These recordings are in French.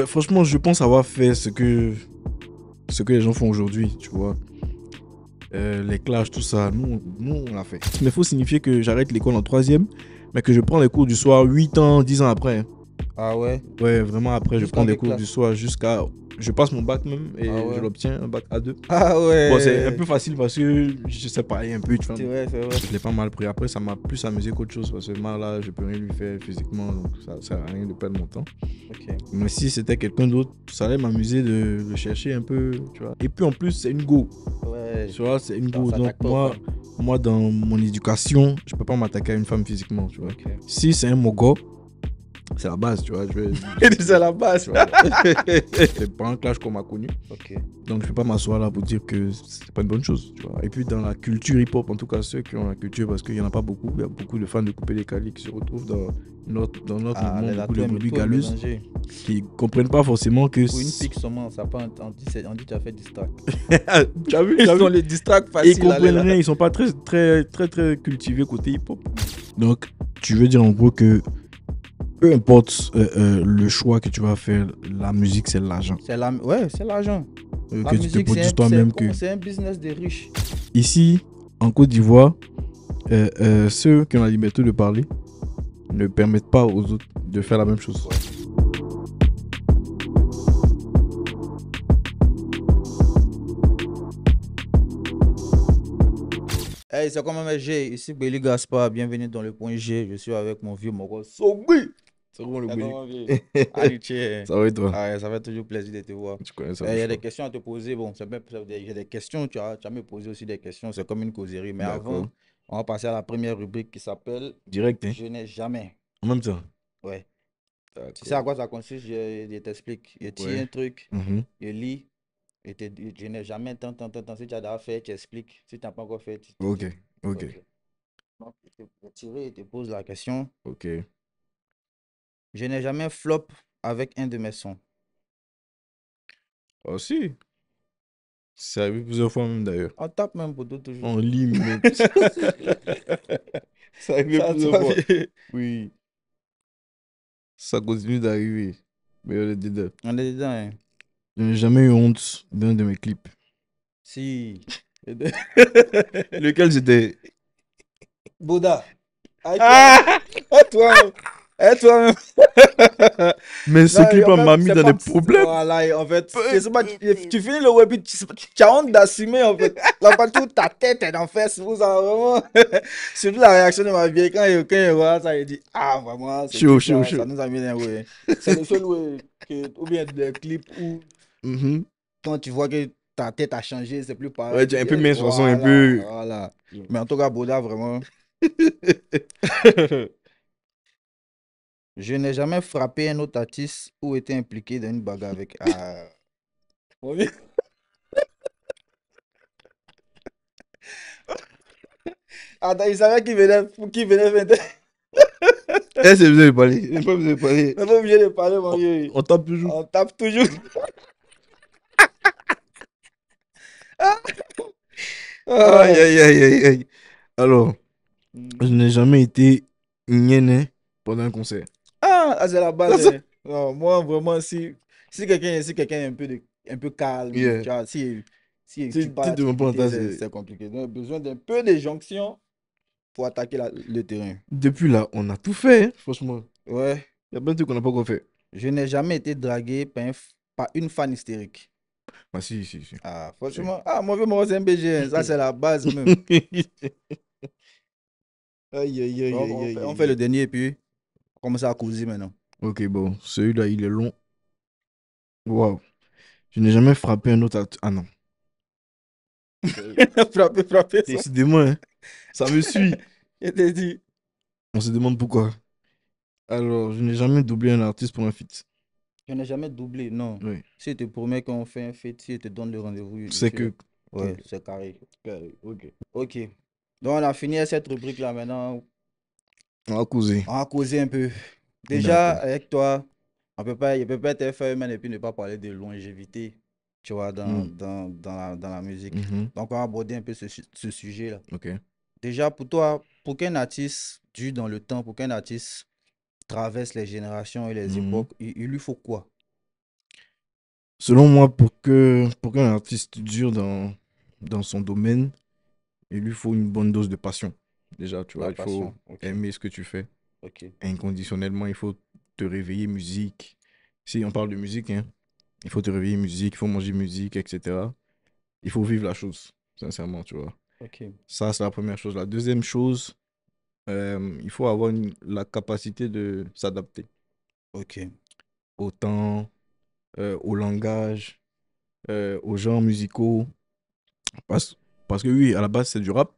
Franchement, je pense avoir fait ce que les gens font aujourd'hui, tu vois. Les clashs, tout ça, nous on l'a fait. Mais il faut signifier que j'arrête l'école en troisième, mais que je prends les cours du soir 8 ans, 10 ans après. Ah ouais? Ouais, vraiment après, je Jusqu'à prends des quelle cours classe? du soir jusqu'à... Je passe mon bac même et Ah ouais? je l'obtiens, un bac A2. Ah Bon, c'est un ouais! peu facile parce que je sais parler un peu, tu vois. C'est vrai, c'est vrai. Je l'ai pas mal pris. Après, ça m'a plus amusé qu'autre chose parce que moi, là, je peux rien lui faire physiquement, donc ça sert à rien de perdre mon temps. Ok. Mais si c'était quelqu'un d'autre, ça allait m'amuser de le chercher un peu, tu vois. Et puis en plus, c'est une go. Ouais. Tu vois, c'est une Ça go. Donc s'attaque pas aux femmes. moi, dans mon éducation, je peux pas m'attaquer à une femme physiquement, tu vois. Ok. Si c'est un mogo, c'est la base, tu vois. C'est la base. Tu vois. C'est pas un clash qu'on m'a connu. Ok. Donc je vais pas m'asseoir là pour dire que c'est pas une bonne chose, tu vois. Et puis dans la culture hip-hop, en tout cas ceux qui ont la culture, parce qu'il y en a pas beaucoup, il y a beaucoup de fans de Coupé Décalé qui se retrouvent dans notre Ah, mouvement, là, beaucoup de brebis tout est galeuses, mélangé. qui comprennent pas forcément que... Pour une pique seulement, ça pas, on dit tu as fait distract. Tu as vu, Ils tu as sont vu? les distracts Ils faciles. allez, comprennent là. rien, ils sont pas très cultivés côté hip-hop. Donc tu veux dire en gros que peu importe le choix que tu vas faire, la musique c'est l'argent. Ouais, c'est l'argent. La Que tu te musique, produises toi-même que... c'est un business des riches. Ici, en Côte d'Ivoire, ceux qui ont la liberté de parler ne permettent pas aux autres de faire la même chose. Hey, c'est comme un G. Ici, Béli Gaspard. Bienvenue dans le point G. Je suis avec mon vieux Moro Sogui. C'est comment le C'est bruit? comment, vieux? Allez, tiens. Ça va et toi? Ah, ouais, ça fait toujours plaisir de te voir. Tu connais ça, Il le y a choix. des questions à te poser. Bon, j'ai des questions. Tu as me posé aussi des questions. C'est comme une causerie. Mais D'accord. avant, on va passer à la première rubrique qui s'appelle Direct, hein? Je n'ai jamais. En même temps. Ouais. Tu sais à D'accord. quoi ça consiste? Je t'explique. Je tire Ouais. un truc, Mhm. je lis. Je n'ai jamais tant. Si tu as déjà fait, tu expliques. Si tu n'as pas encore fait, tu Ok. dis. Ok. Ok. Donc, je vais tirer et te pose la question. Ok. Je n'ai jamais flop avec un de mes sons. Ah si. C'est arrivé plusieurs fois même d'ailleurs. On tape même pour tout toujours. En ligne même. C'est arrivé Ça, plusieurs toi, fois. vieux. Oui. Ça continue d'arriver. Mais on est dedans. On est dedans, hein. Je n'ai jamais eu honte d'un de mes clips. Si. Lequel c'était? Bouddha. Aïe, Ah! toi-même. Toi-même. Mais ce Non, clip en fait, m'a mis c'est dans pas. des problèmes. Voilà, en fait, je sais pas, tu finis le web, tu as honte d'assumer, en fait. Là, partout, ta tête est en face, vous avez vraiment. Surtout la réaction de ma vieille, quand il voit ça, il dit, ah, vraiment, ce Chaud, chaud, clip-là, ça chaud. nous a mis dans le way. C'est le seul way, ou bien des clips où, Mhm. quand tu vois que ta tête a changé, c'est plus Ouais, pareil, tu tu as un dis, peu hey, mis une chanson un voilà, peu. voilà. Mais en tout cas, Boda, vraiment, je n'ai jamais frappé un autre artiste ou été impliqué dans une bagarre avec. Ah. Mon vieux. Attends, il savait qui venait faire. Eh, c'est besoin de parler. C'est pas besoin de parler. On est pas obligé de parler, mon On, vieux. on tape toujours. On tape toujours. Aïe, Ah, aïe, aïe, aïe, aïe. Alors, je Hmm. n'ai jamais été gnéné pendant un concert. C'est la base, Ça, ça. hein. Non, moi, vraiment, si quelqu'un est un peu calme, Yeah. tu vois, si tu Tu parles à te demandes pas en timidité, temps, c'est compliqué. Donc, besoin d'un peu de jonction pour attaquer le terrain. depuis là, on a tout fait, hein, franchement. Ouais. Il y a plein de trucs qu'on n'a pas encore fait. Je n'ai jamais été dragué par une fan hystérique. Ah, si, si, si. Ah, Si. franchement, mon vieux, moi, c'est un BG, hein. Ça, c'est la base même. Aïe, aïe, aïe, Donc, aïe, aïe, on aïe, fait le aïe. dernier et puis on commence à causer maintenant. Ok, bon, celui-là, il est long. Waouh. Je n'ai jamais frappé un autre. Ah non. Frapper ça. Décidément, hein, ça me suit. Je t'ai dit. On se demande pourquoi. Alors, je n'ai jamais doublé un artiste pour un feat. Je n'ai jamais doublé, non. Oui. Si je te promets qu'on fait un fait, si je te donne le rendez-vous, je C'est suis là. que. Ouais, Ok. c'est carré. Ok. Ok. Donc, on a fini cette rubrique-là maintenant. On va causer. On va causer un peu. Déjà, D'accord. avec toi, il peut pas être FMN et puis ne pas parler de longévité, tu vois, Hmm. dans la musique. Mhm. Donc, on va aborder un peu ce sujet-là. Ok. Déjà, pour toi, pour qu'un artiste dure dans le temps, pour qu'un artiste traverse les générations et les Mhm. époques, il lui faut quoi? Selon moi, pour qu'un artiste dure dans son domaine, il lui faut une bonne dose de passion. Déjà, tu vois, La il faut passion. Ok. aimer ce que tu fais. Ok. Inconditionnellement, il faut te réveiller musique. Si on parle de musique, hein, il faut te réveiller musique, il faut manger musique, etc. Il faut vivre la chose, sincèrement, tu vois. Ok. Ça, c'est la première chose. La deuxième chose, il faut avoir la capacité de s'adapter Ok. au temps, au langage, aux genres musicaux. Parce, parce que oui, à la base, c'est du rap,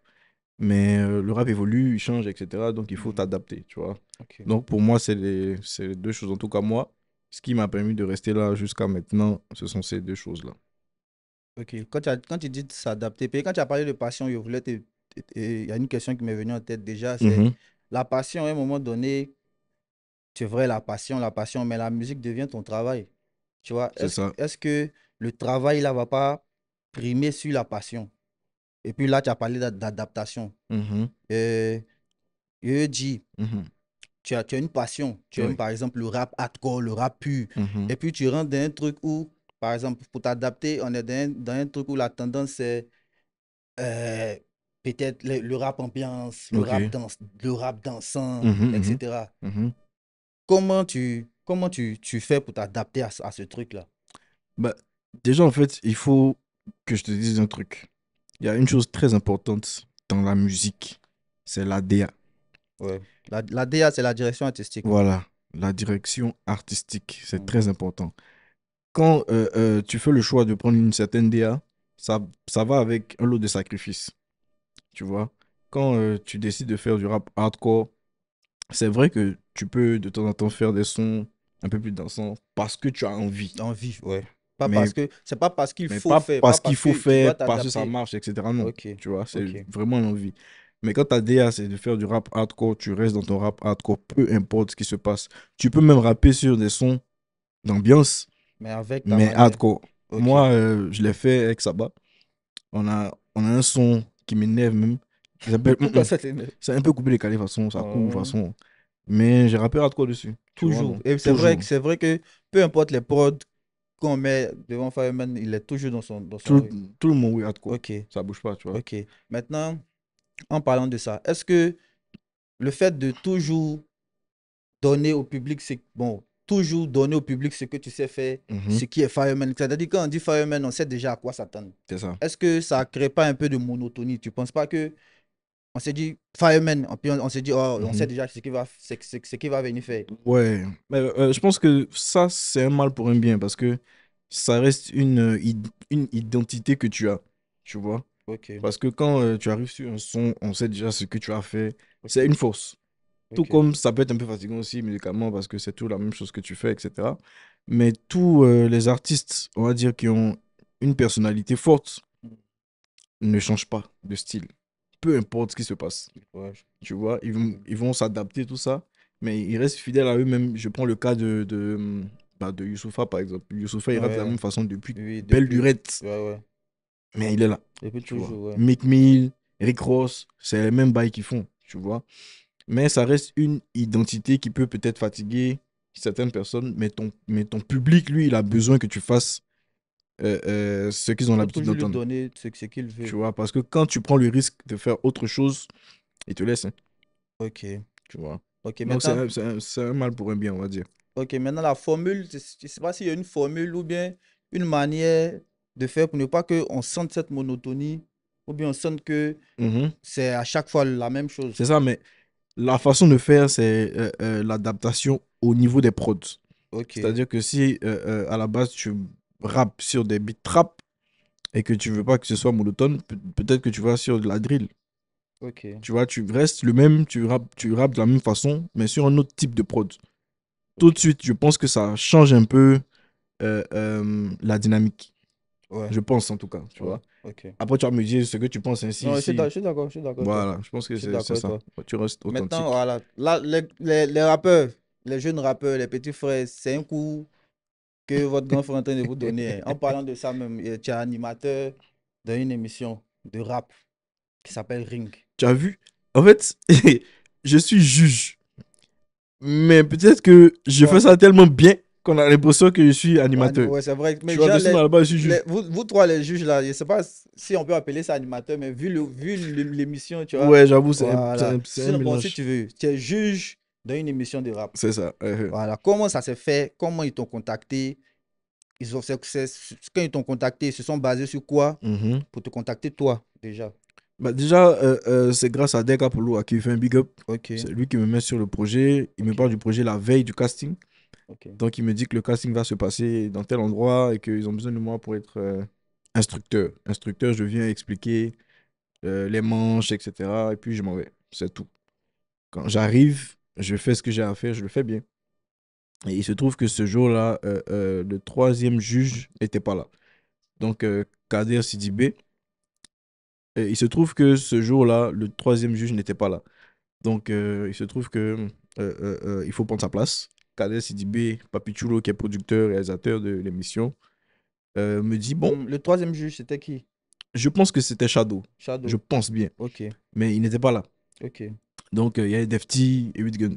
mais le rap évolue, il change, etc. Donc, il faut Mhm. t'adapter, tu vois. Ok. Donc, pour moi, c'est les deux choses. En tout cas, moi, ce qui m'a permis de rester là jusqu'à maintenant, ce sont ces deux choses-là. Ok. Quand tu dis de s'adapter, puis quand tu as parlé de passion, il y a une question qui m'est venue en tête déjà, c'est Mhm, la passion, à un moment donné, c'est vrai, la passion, mais la musique devient ton travail. Tu vois, c'est ça. est-ce que le travail, là, va pas primer sur la passion? Et puis là, tu as parlé d'adaptation. Mhm, Euh, je dis, mhm. tu as une passion. Tu aimes, Oui. par exemple, le rap hardcore, le rap pur. Mhm. Et puis, tu rentres dans un truc où, par exemple, pour t'adapter, on est dans un truc où la tendance, c'est euh, peut-être le rap ambiance, Ok. le rap dansant, Mhm, mhm, etc. mhm. Tu fais pour t'adapter à ce truc-là? Bah, déjà, en fait, il faut que je te dise un truc. Il y a une chose très importante dans la musique, c'est la DA. Ouais. La DA, c'est la direction artistique. Voilà, la direction artistique, c'est Mhm. très important. Quand tu fais le choix de prendre une certaine DA, ça va avec un lot de sacrifices, tu vois. Quand tu décides de faire du rap hardcore, c'est vrai que tu peux de temps en temps faire des sons un peu plus dansants parce que tu as envie. Envie, ouais. Mais C'est pas parce qu'il mais faut pas faire, pas parce qu'il parce faut que tu faire, dois parce que ça t'adapter. marche, etc. Non, Ok, tu vois, c'est ok, vraiment l'envie. Mais quand ta DA, c'est de faire du rap hardcore, tu restes dans ton rap hardcore, peu importe ce qui se passe. Tu peux même rapper sur des sons d'ambiance, mais avec ta mais manière. hardcore. Ok. Moi, je l'ai fait avec Saba. On a un son qui m'énerve même, qui s'appelle Pourquoi ça t'énerve? C'est un peu coupé décalé, de toute façon, ça coupe, de toute Oh, façon. Mais j'ai rappé hardcore dessus, tu vois, toujours. non? Et Toujours. c'est vrai que peu importe les prods qu'on met devant Fireman, il est toujours dans son Tout, rythme. tout le monde, oui, hardcore. Ok, Ça bouge pas, tu vois. ok. Maintenant, en parlant de ça, est-ce que le fait de toujours donner au public, c'est bon, toujours donner au public ce que tu sais faire, Mhm, ce qui est fireman. C'est-à-dire quand on dit fireman, on sait déjà à quoi s'attendre. c'est ça. Est-ce que ça crée pas un peu de monotonie? Tu penses pas que on s'est dit fireman, puis on s'est dit oh, on sait Mhm. déjà ce qu'il va venir faire. Ouais, mais, je pense que ça, c'est un mal pour un bien parce que ça reste une identité que tu as, tu vois. Ok, Parce que quand tu arrives sur un son, on sait déjà ce que tu as fait. C'est ok, une force. Tout ok, comme ça peut être un peu fatigant aussi musicalement parce que c'est tout la même chose que tu fais, etc. Mais tous les artistes, on va dire, qui ont une personnalité forte ne changent pas de style. Peu importe ce qui se passe. ouais, Tu vois, ils vont s'adapter, tout ça, mais ils restent fidèles à eux-mêmes. Je prends le cas de Youssoupha, par exemple. Youssoupha, il rappe de la ouais, même façon depuis oui, belle depuis, lurette, ouais, ouais, mais il est là, depuis tu vois. toujours, ouais. Meek Mill, Rick Ross, c'est les mêmes bails qu'ils font, tu vois. Mais ça reste une identité qui peut peut-être fatiguer certaines personnes, mais ton public, lui, il a besoin que tu fasses ce qu'ils ont Il faut l'habitude toujours lui d'entendre, donner ce qu'il tu veut. vois. Parce que quand tu prends le risque de faire autre chose, il te laisse, hein, Ok, tu vois. ok, Donc, maintenant, c'est un mal pour un bien, on va dire. ok, maintenant la formule, je ne sais pas s'il y a une formule ou bien une manière de faire pour ne pas qu'on sente cette monotonie ou bien on sente que Mhm. c'est à chaque fois la même chose. C'est ça, mais la façon de faire, c'est l'adaptation au niveau des prods. Ok, C'est-à-dire que si à la base tu rappes sur des beats trap et que tu veux pas que ce soit monotone, peut-être que tu vas sur de la drill. ok, Tu vois, tu restes le même, tu rappes de la même façon, mais sur un autre type de prod. Tout de ok, suite, je pense que ça change un peu la dynamique. ouais, Je pense en tout cas, tu ouais, vois. ok. Après, tu vas me dire ce que tu penses ainsi, Non, si. je suis d'accord avec toi. Voilà, je pense que Je suis c'est d'accord avec ça. toi. Tu restes Maintenant, authentique. voilà, là, les rappeurs, les jeunes rappeurs, les petits frères, c'est un coup que votre grand frère est en train de vous donner, hein. En parlant de ça même, tu es animateur dans une émission de rap qui s'appelle Ring. Tu as vu? En fait, je suis juge. Mais peut-être que je fais Bon, ça tellement bien. qu'on a l'impression que je suis animateur. Ouais, c'est vrai. Tu Mais vois, genre, mais sinon, là-bas, je suis juge. vous trois, les juges, là, je sais pas si on peut appeler ça animateur, mais vu l'émission, tu vois. Ouais, j'avoue, Voilà. c'est un Bon, si mélange. tu veux, tu es juge dans une émission de rap. C'est ça. Voilà. Comment ça s'est fait? Comment ils t'ont contacté? Quand ils t'ont contacté, ils se sont basés sur quoi Mhm. pour te contacter, toi, déjà? Bah, déjà, c'est grâce à Deka Polo à qui il fait un big up. Ok, C'est lui qui me met sur le projet. Il me ok, parle du projet la veille du casting. ok. Donc, il me dit que le casting va se passer dans tel endroit et qu'ils ont besoin de moi pour être instructeur. Instructeur, je viens expliquer les manches, etc. Et puis, je m'en vais. C'est tout. Quand j'arrive, je fais ce que j'ai à faire, je le fais bien. Et il se trouve que ce jour-là, le troisième juge n'était pas là. Donc, Kader Sidibé. Et il se trouve que ce jour-là, le troisième juge n'était pas là. Donc, il se trouve que il faut prendre sa place. Kader Sidibé, Papichulo, qui est producteur et réalisateur de l'émission, me dit, bon, Le troisième juge, c'était qui? je pense que c'était Shadow. Je Shadow. pense bien. Ok, Mais il n'était pas là. ok. Donc, il y avait Defty et 8 Guns.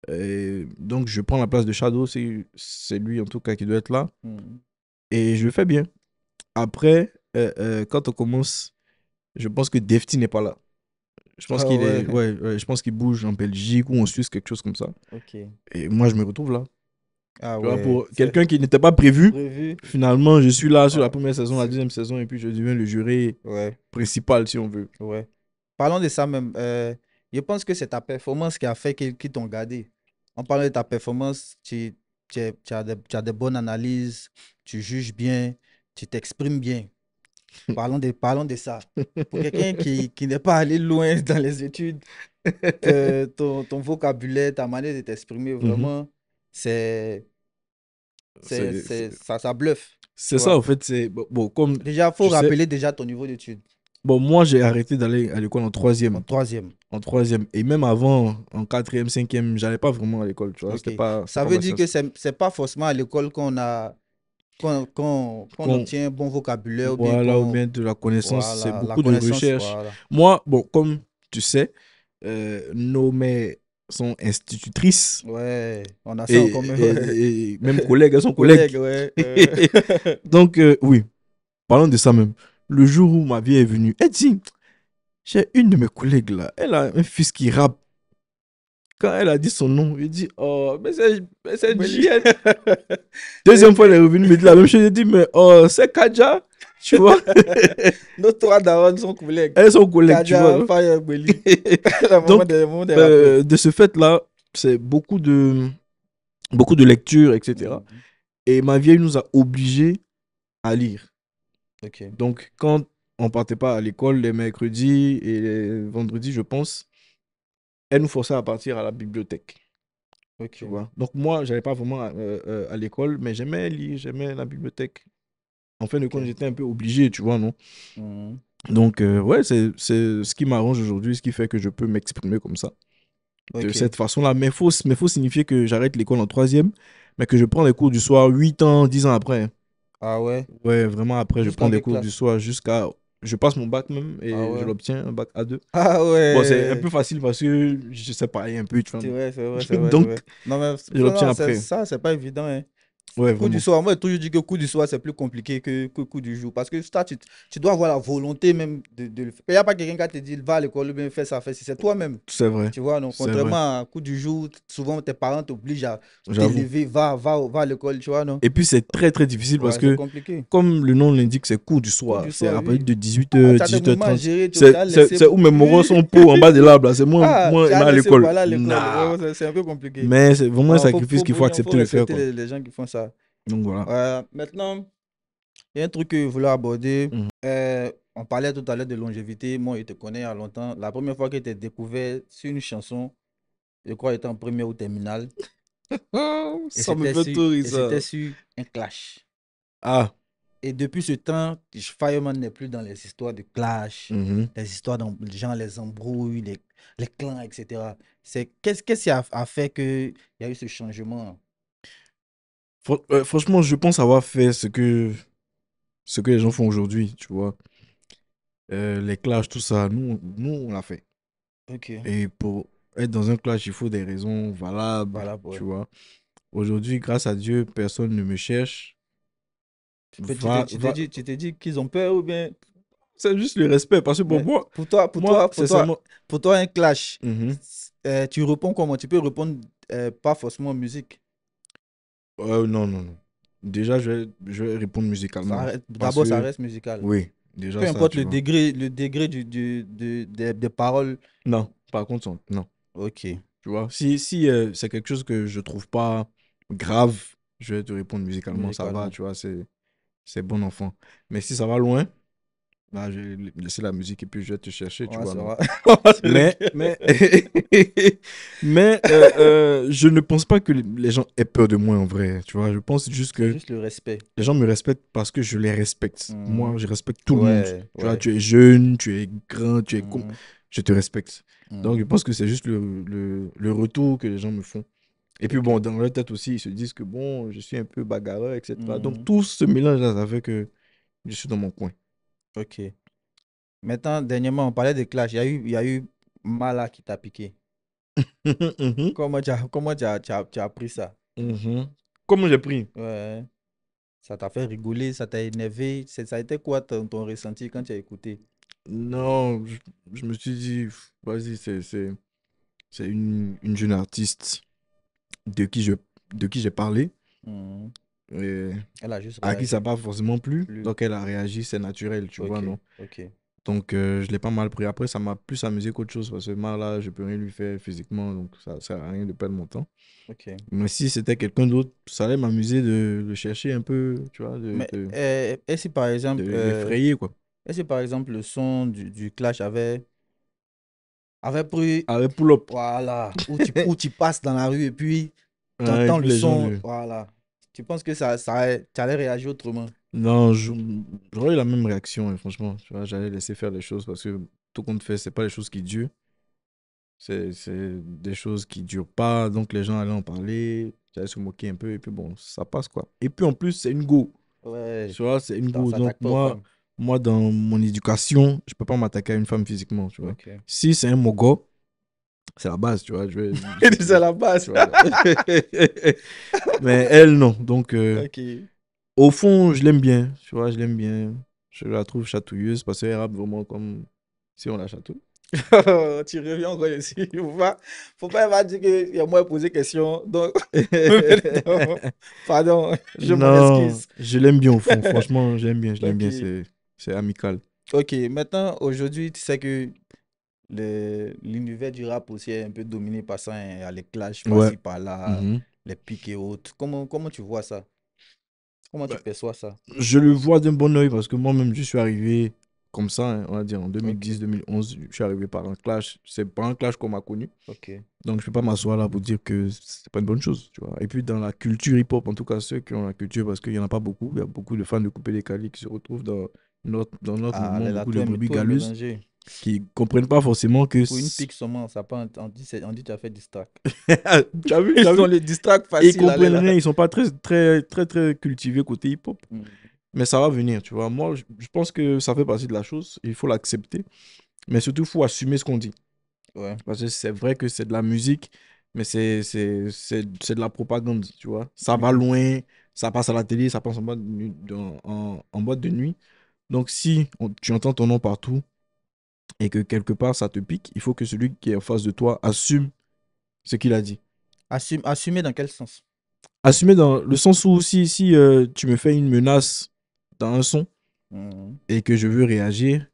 Et donc, je prends la place de Shadow. C'est lui, en tout cas, qui doit être là. Hmm. Et je le fais bien. Après, quand on commence, je pense que Defty n'est pas là. Je pense Ah qu'il est, ouais, ouais, je pense qu'il bouge en Belgique ou en Suisse, quelque chose comme ça. ok. Et moi, je me retrouve là. Ah Tu vois, ouais, pour c'est quelqu'un qui n'était pas prévu, prévu. finalement, je suis là sur la Ah, première saison, la c'est- deuxième saison, et puis je deviens le juré ouais, principal, si on veut. ouais. Parlons de ça même. Je pense que c'est ta performance qui a fait qu'ils t'ont gardé. En parlant de ta performance, tu as des bonnes analyses, tu juges bien, tu t'exprimes bien. Parlons de ça. Pour quelqu'un qui n'est pas allé loin dans les études, ton vocabulaire, ta manière de t'exprimer, Mhm. vraiment, c'est, C'est ça bluffe, tu c'est ça, vois. en fait. C'est bon, comme Déjà, il faut tu sais, rappeler déjà ton niveau d'études bon, moi, j'ai arrêté d'aller à l'école en en troisième. troisième. En troisième. Et même avant, en quatrième, cinquième, j'allais pas vraiment à l'école, tu vois. Ok. C'était Ça pas veut ma dire que science. c'est pas forcément à l'école qu'on Qu'on, obtient un bon vocabulaire ou bien voilà, ou qu'on. bien de la connaissance, c'est Voilà, la beaucoup de connaissance, recherche. voilà. Moi, bon, comme tu sais, nos mères sont institutrices Ouais, on a ça et, en commun, ouais. et même collègues, elles sont Collègue, collègues. ouais. Donc, oui, parlons de ça même. Le jour où ma vie est venue, elle dit, j'ai une de mes collègues là, elle a un fils qui rappe. Quand elle a dit son nom, il dit, oh, mais c'est Belly. JN. Deuxième fois, elle est revenue me dire la même chose. Elle dit, mais oh, c'est Kadja, tu vois. Nos trois darons sont collègues. Elles sont collègues, tu vois. Kaja, Non. Fire, Belly. Le Donc, moment des rappeurs. de ce fait-là, c'est beaucoup de lectures, etc. Mhm. Et ma vieille nous a obligés à lire. Ok, Donc, quand on partait pas à l'école les mercredis et les vendredis, je pense, elle nous forçait à partir à la bibliothèque. Tu ok. vois. Donc, moi, j'allais pas vraiment à l'école, mais j'aimais lire, j'aimais la bibliothèque. En fin de compte, Ok. j'étais un peu obligé, tu vois, non? Mhm. Donc, ouais, c'est ce qui m'arrange aujourd'hui, ce qui fait que je peux m'exprimer comme ça, de Ok. cette façon-là. Mais faut signifier que j'arrête l'école en troisième, mais que je prends les cours du soir 8 ans, 10 ans après. Ah ouais. Ouais, vraiment après, je prends Jusqu'à des quelle cours du classe? soir jusqu'à... Je passe mon bac même Ah et je ouais. l'obtiens, un bac A2. Ah Bon, c'est un ouais. peu facile parce que je sais parler un peu, tu vois. C'est vrai, c'est vrai, c'est vrai, c'est Donc, vrai. Non, mais je l'obtiens non, après. ça, c'est pas évident, hein. Ouais, Coup du vraiment. soir, moi j'ai toujours dit que coup du soir c'est plus compliqué que coup du jour. Parce que ça, tu dois avoir la volonté même de le faire. Il n'y a pas quelqu'un qui te dit va à l'école ou bien fais ça, fais ci. C'est toi-même. C'est vrai. Tu vois, donc C'est vrai. contrairement à coup du jour, souvent tes parents t'obligent à J'avoue. t'élever, va à l'école, tu vois, non? Et puis, c'est très, très difficile parce Ouais, c'est que, compliqué. comme le nom l'indique, c'est cours du Coup soir. du C'est soir, à partir oui. de Ah, 18h, tu as des moments à 18h30. gérer, tu as laissé. C'est où mes moraux Oui. sont pour en bas de l'arbre, là. C'est Ah, moi tu as à laissé l'école. pour aller à l'école. Nah. Ouais, ouais, c'est un peu compliqué. Mais c'est vraiment un Ah, sacrifice qu'il faut faut accepter de faire, respecter quoi. les gens qui font ça. Donc, voilà. Maintenant. Il y a un truc que je voulais aborder. Mhm. On parlait tout à l'heure de longévité. Moi, je te connais il y a longtemps. La première fois que je t'ai découvert sur une chanson, je crois que j'étais en première ou terminale. Oh, Et ça me fait tout rire, ça. c'était sur un clash. Ah. Et depuis ce temps, Fireman n'est plus dans les histoires de clash, Mhm. les histoires dont les gens les embrouillent, les clans, etc. Qu'est-ce qui a fait qu'il y a eu ce changement? Franchement, je pense avoir fait ce que les gens font aujourd'hui, tu vois. Les clashs, tout ça, nous on l'a fait. Ok. Et pour être dans un clash, il faut des raisons valables, Voilà, tu ouais. vois. Aujourd'hui, grâce à Dieu, personne ne me cherche. Va, va. Tu t'es dit qu'ils ont peur ou bien. C'est juste le respect. Parce que Mais moi, sincèrement. pour toi, un clash, Mhm. tu réponds comment? Tu peux répondre pas forcément en musique. Non, non, non. Déjà, je vais répondre musicalement. Parce D'abord, ça que, reste musical. oui, déjà Peu ça, importe tu vois. le degré des paroles. Non, par contre, non. Ok, Tu vois, si c'est quelque chose que je trouve pas grave, je vais te répondre musicalement, ça va, musicalement. tu vois, c'est bon enfant. Mais si ça va loin, bah, je vais laisser la musique et puis je vais te chercher, tu Ouais, vois, ça non. va. On va se le Mais, dire. mais, mais je ne pense pas que les gens aient peur de moi en vrai, tu vois. Je pense juste C'est que juste le respect. les gens me respectent parce que je les respecte. Mhm. Moi, je respecte tout le monde. Ouais, Tu vois, ouais. tu es jeune, tu es grand, tu es con. Mhm. Je te respecte. Donc, je Mhm. pense que c'est juste le retour que les gens me font. Et puis Ok. bon, dans leur tête aussi, ils se disent que bon, je suis un peu bagarreur, etc. Donc Mhm. tout ce mélange-là, ça fait que je suis dans mon coin. Ok. Maintenant, dernièrement, on parlait de clash. Il y a eu Mala qui t'a piqué. Mhm, Tu as appris ça? mhm. Comment j'ai pris? Ouais. Ça t'a fait rigoler, ça t'a énervé. Ça a été quoi ton ressenti quand tu as écouté? Non, je me suis dit, vas-y, c'est une jeune artiste de qui je, de qui j'ai parlé, Mhm. et Elle a juste à qui ça n'a réagi. pas forcément plu. Plus. Donc elle a réagi, c'est naturel, tu vois, Ok, non? ok. Donc je l'ai pas mal pris. Après, ça m'a plus amusé qu'autre chose parce que là, je peux rien lui faire physiquement, donc ça sert à rien de perdre mon temps. Ok. Mais si c'était quelqu'un d'autre, ça allait m'amuser de le chercher un peu, tu vois, Mais et si par de exemple, l'effrayer, quoi. et si par exemple le son du clash avait pris, Avec pull-up. voilà, où tu passes dans la rue et puis tu Ouais, et entends puis le les gens son, le. voilà. Tu penses que tu allais réagir autrement? Non, j'aurais eu la même réaction, hein, franchement. Tu vois, j'allais laisser faire les choses parce que tout compte fait, c'est pas les choses qui durent. C'est des choses qui durent pas. Donc les gens allaient en parler, j'allais se moquer un peu et puis bon, ça passe, quoi. Et puis en plus, c'est une go. Ouais, Tu vois, c'est une go. ça Donc attaque pas aux femmes. moi, dans mon éducation, je peux pas m'attaquer à une femme physiquement, tu vois. Ok. Si c'est un mogo, c'est la base, tu vois. C'est la base. Tu vois. Mais elle, non. Donc, Ok. au fond, je l'aime bien. Tu vois, je l'aime bien. Je la trouve chatouilleuse parce qu'elle rappe vraiment comme si on la chatouille. Tu reviens encore ici. Faut pas va dire qu'il y a moi poser question. Donc, pardon, je m'en Non, excuse. je l'aime bien au fond. Franchement, je l'aime bien. Je l'aime bien. Ok. C'est amical. Ok, maintenant, aujourd'hui, tu sais que l'univers du rap aussi est un peu dominé par ça, hein. Il y a les clashs Ouais. par-ci, par-là, Mhm. les piques et autres. Comment tu vois ça? Comment tu Bah, perçois ça? je le vois d'un bon oeil parce que moi-même, je suis arrivé comme ça, hein, on va dire en Ok, 2010-2011. Je suis arrivé par un clash. C'est pas un clash qu'on m'a connu. ok. Donc, je ne peux pas m'asseoir là pour dire que c'est pas une bonne chose, tu vois. Et puis, dans la culture hip-hop, en tout cas, ceux qui ont la culture, parce qu'il n'y en a pas beaucoup, il y a beaucoup de fans de Coupé Décalé qui se retrouvent dans notre Ah, mouvement, là, beaucoup de brebis tout est galeuses, mélangé. qui ne comprennent pas forcément que. Pour une pique seulement, ça pas, on dit tu as fait distract. Tu as vu, tu Ils as sont vu? les distracts Et ils faciles, là, comprennent là. rien, ils sont pas très cultivés côté hip-hop. Mm. Mais ça va venir, tu vois. Moi, je pense que ça fait partie de la chose, il faut l'accepter. Mais surtout, il faut assumer ce qu'on dit. Ouais. Parce que c'est vrai que c'est de la musique, mais c'est de la propagande, tu vois. Ça va Mhm. loin, ça passe à la télé, ça passe en boîte de nuit. En boîte de nuit. Donc, si tu entends ton nom partout et que quelque part ça te pique, il faut que celui qui est en face de toi assume ce qu'il a dit. Assumer dans quel sens? Assumer dans le sens où si tu me fais une menace dans un son Mhm. et que je veux réagir,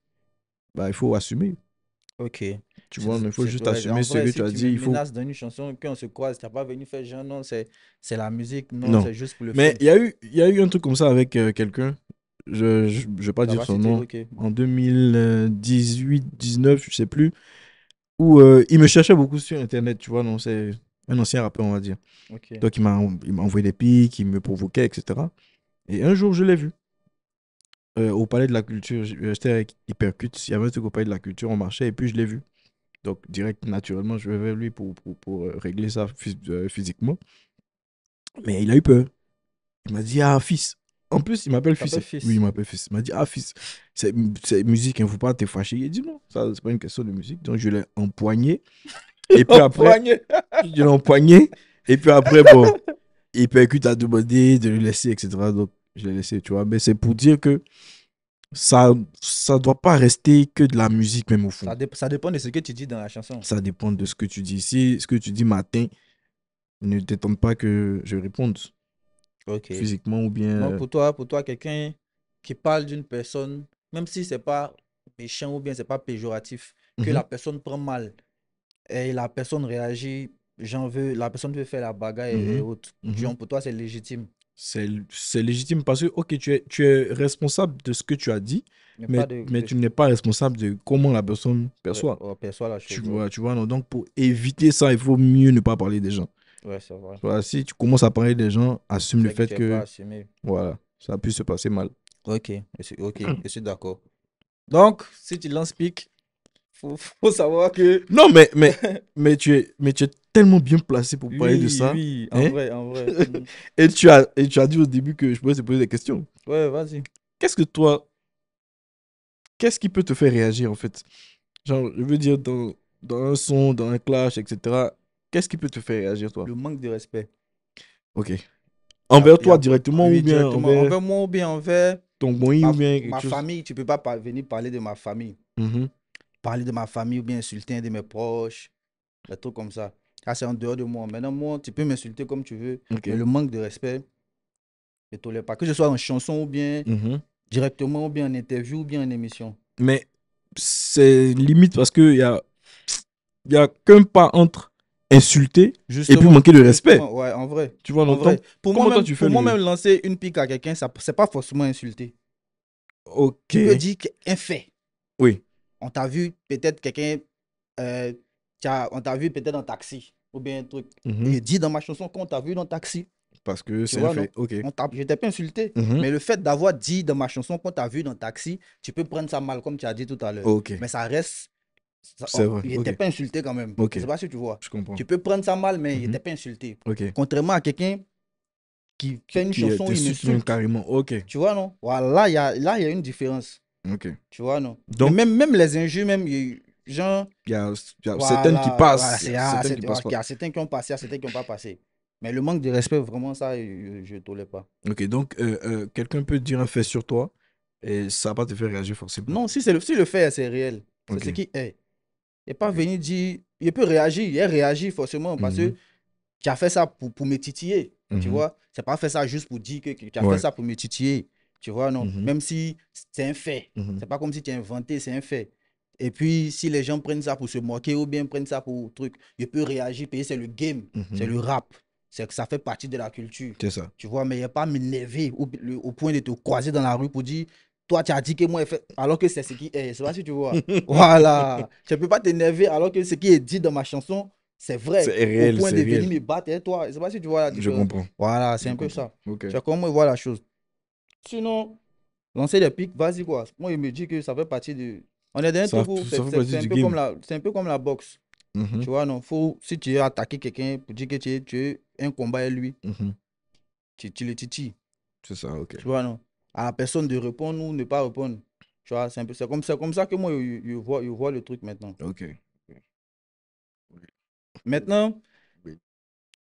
bah, il faut assumer. Ok. Tu vois, il faut juste Ouais, assumer en ce vrai, que si tu as tu dit. me Il faut. menaces dans une chanson, qu'on se croise, t'as pas venu faire genre, non, c'est la musique, non, Non. c'est juste pour le Mais fun. il y a eu un truc comme ça avec quelqu'un. Je vais pas T'as dire pas son cité, nom. ok. En 2018, 19, je sais plus. Où il me cherchait beaucoup sur Internet, tu vois. Non, c'est un ancien rappeur, on va dire. Ok. Donc, il m'a envoyé des pics, il me provoquait, etc. Et un jour, je l'ai vu. Au Palais de la Culture. J'étais avec Hypercute. Il y avait un truc au Palais de la Culture, on marchait et puis je l'ai vu. Donc, direct, naturellement, je vais vers lui pour régler ça physiquement. Mais il a eu peur. Il m'a dit, ah, fils. En plus, il m'appelle fils, T'appelles hein. Oui, il fils. m'appelle fils. Il m'a dit, ah, fils, c'est musique, il ne faut pas te fâcher. Il a dit, non, ça, c'est pas une question de musique. Donc, je l'ai empoigné. Et puis après, Empoigné. je l'ai empoigné. Et puis après, bon. Et puis, écoute, t'as demandé de le laisser, etc. Donc, je l'ai laissé, tu vois. Mais c'est pour dire que ça doit pas rester que de la musique, même au fond. Ça dépend de ce que tu dis dans la chanson. Ça dépend de ce que tu dis. Si ce que tu dis matin, ne t'étonne pas que je réponde Ok. physiquement ou bien. Donc, pour toi, quelqu'un qui parle d'une personne, même si c'est pas méchant ou bien c'est pas péjoratif, que la personne prend mal et la personne réagit, la personne veut faire la bagarre et autres. Mhm. Pour toi, c'est légitime. C'est légitime parce que, ok, tu es responsable de ce que tu as dit, Il n'y a pas mais tu n'es pas responsable de comment la personne perçoit. perçoit la chose. Ouais, Tu vois, non? Donc, pour éviter ça, il faut mieux ne pas parler des gens. ouais, c'est vrai. Tu vois, si tu commences à parler des gens, assume le C'est que fait tu n'es pas que, assumé. voilà, ça a pu se passer mal. Ok, ok, je suis d'accord. Donc, si tu lances pique, faut savoir que. Non, mais tu es tellement bien placé pour parler de Oui, ça, oui, en hein? vrai, en vrai. Et tu as dit au début que je pouvais te poser des questions. Ouais, vas-y. Qu'est-ce que toi, qu'est-ce qui peut te faire réagir en fait? Genre, je veux dire, dans un son, dans un clash, etc. Qu'est-ce qui peut te faire réagir, toi? Le manque de respect. Ok. Envers Y toi a- directement ou oui, bien directement. envers Envers moi ou bien envers ton boy ou bien quelque ma chose? famille. Tu peux pas venir parler de ma famille. Mhm. Parler de ma famille ou bien insulter un de mes proches. Des trucs comme ça. Ça, c'est en dehors de moi. Maintenant, moi, tu peux m'insulter comme tu veux. Ok. Mais le manque de respect, je ne tolère pas. Que ce soit en chanson ou bien Mhm. directement ou bien en interview ou bien en émission. Mais c'est limite parce que il y a qu'un pas entre insulter et puis Justement, manquer de respect. justement, ouais, en vrai. Tu vois, En donc, vrai. comment toi tu fais Pour moi-même le... lancer une pique à quelqu'un, ça, c'est pas forcément insulter. Ok. Tu peux dire un fait. Oui. On t'a vu peut-être quelqu'un, euh, on t'a vu peut-être en taxi ou bien un truc. Mhm. Et dit dans ma chanson qu'on t'a vu dans le taxi. Parce que Tu c'est un vois, non? fait. Ok. Je t'ai pas insulté. Mhm. Mais le fait d'avoir dit dans ma chanson qu'on t'a vu dans le taxi, tu peux prendre ça mal, comme tu as dit tout à l'heure. Ok. Mais ça reste. C'est vrai. Il Ok. n'était pas insulté quand même. Je Ok. ne sais pas si tu vois. Je comprends. Tu peux prendre ça mal, mais il Mhm. n'était pas insulté. Ok. Contrairement à quelqu'un qui fait une chanson, il t'insulte même m'insulte. carrément. Ok. Tu vois, non? Voilà, là, il y a une différence. Ok. Tu vois, non? Mais Donc, même les injures, même, genre, il y a certaines qui voilà, voilà, passent, il y a certaines qui passent il pas. y a certains qui ont passé, il y a certains qui n'ont pas passé. Mais le manque de respect, vraiment, ça, je ne tolère pas. Ok, donc quelqu'un peut dire un fait sur toi et ça va pas te faire réagir forcément. Non, si le fait, c'est réel. C'est Ok. ce qui est. Il n'est pas Ok. venu dire. Il peut réagir. Il réagit forcément parce que Mhm. tu as fait ça pour me titiller. Tu Mhm. vois? C'est pas fait ça juste pour dire que tu as fait Ouais. ça pour me titiller. Tu vois, non? Mhm. Même si c'est un fait. Mhm. C'est pas comme si tu as inventé, c'est un fait. Et puis, si les gens prennent ça pour se moquer ou bien prennent ça pour truc, il peut réagir, payer, c'est le game, c'est Mhm. le rap. C'est que ça fait partie de la culture. C'est ça. Tu vois, mais il n'y a pas m'énerver au point de te croiser dans la rue pour dire, toi, tu as dit que moi, alors que c'est ce qui est. C'est pas si tu vois. Voilà. Tu ne peux pas t'énerver alors que ce qui est dit dans ma chanson, c'est C'est vrai. Au réel, point c'est de venir réel. me battre, et toi, je sais pas si tu vois la Je différence. comprends. Voilà, c'est Je un peu comprends. ça. Ok. C'est comme moi, voilà la chose. Sinon, lancer des pics, vas-y quoi. Moi, il me dit que ça fait partie de. On est dans un truc où Ça fait partie c'est un du peu comme game. c'est un peu comme la boxe. Mhm. Tu vois, non, faut, si tu veux attaquer quelqu'un pour dire que tu es un combat et lui, Mhm. tu le titilles. C'est ça, ok. Tu vois, non? À la personne de répondre ou ne pas répondre. Tu vois, c'est comme ça que moi, je vois le truc maintenant. Ok. Ok. Oui. Maintenant, Oui.